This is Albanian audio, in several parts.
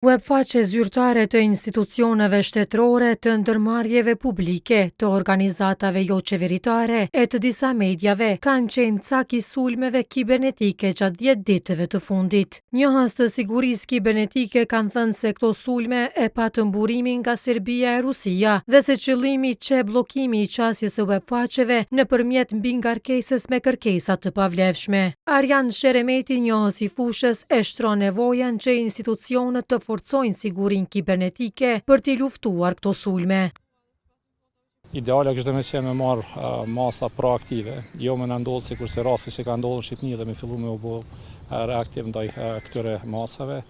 Webfaqe zyrtare të institucioneve shtetërore, të ndërmarrjeve publike, të organizatave jo qeveritare e të disa medjave kanë qenë cak i sulmeve kibernetike gjatë 10 ditëve të fundit. Njohës të sigurisë kibernetike kanë thënë se këto sulme e patën burimin nga Serbia e Rusia dhe se qëllimi që bllokimi i qasjes së webfaqeve nëpërmjet mbingarkesës me kërkesa të pavlefshme. Arjan Sheremeti, njohës i fushës, e shtron nevojën që institucionet të forcojnë sigurinë kibernetike për t'i luftuar këto sulme. Ideale kështë me qenë me marrë masa proaktive, jo me në ndodhë si kurse rasti që ka ndodhë në Shqipni dhe me fillu me u bo reaktiv ndaj këtyre masave.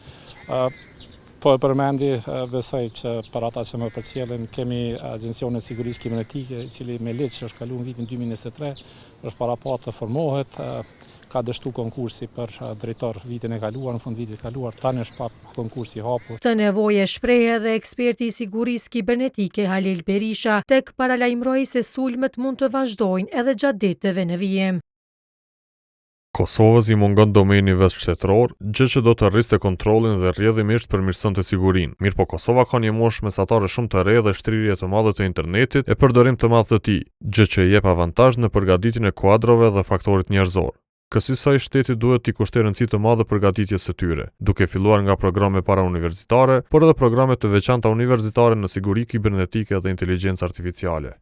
Po e përmendi, besoj që për ata që më përcjellin, kemi Agjencionin e Sigurisë Kibernetike, cili me ligj që është kalu në vitin 2023, është parapat të formohet, ka dështu konkursi për drejtor vitin e kaluar, në fund vitit kaluar, tani është pa konkursi hapur. Të nevojë shpreh edhe eksperti i sigurisë kibernetike Halil Berisha, tek paralajmëroi se sulmet mund të vazhdojnë edhe gjatë ditëve në vijim. Kosovës i mungon domeni vetë shtetëror, gjë që do të rriste kontrollin dhe rrjedhimisht përmirësonte sigurinë. Mirë po Kosova ka një moshë mesatare shumë të re dhe shtrirje të madhe të internetit e përdorim të madh të tij, gjë që i jep avantazh në përgatitjen e kuadrave dhe faktorit njerëzor. Kësaj shteti duhet t'i kushtojë rëndësi të madhe përgatitjes së tyre, duke filluar nga programe parauniversitare, por edhe programe të veçanta universitare në siguri kibernetike dhe inteligjencë artificiale.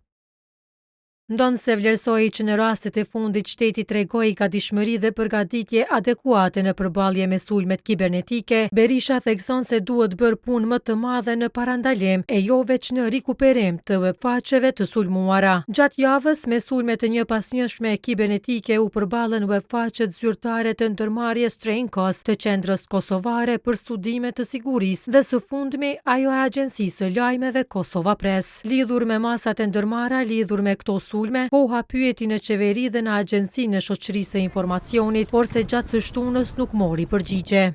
Ndonë se vlerësoi që në rastet e fundit shteti tregoi gatishmëri dhe përgatitje adekuate në përballje me sulmet kibernetike, Berisha thekson se duhet bërë punë më të madhe në parandalim e jo veç në rikuperim të webfaqeve të sulmuara. Gjatë javës me sulme të njëpasnjëshme kibernetike u përballën webfaqet zyrtare të ndërmarrjes Trainkos të qendrës kosovare për studime të sigurisë dhe së fundmi ajo e agjencisë së lajmeve Kosova Press. Lidhur me masat e ndërmarra lidhur me këto sulme, koha pyeti në qeveri dhe në agjensinë e shoqërisë së informacionit, por se gjatë së shtunës nuk mori përgjigje.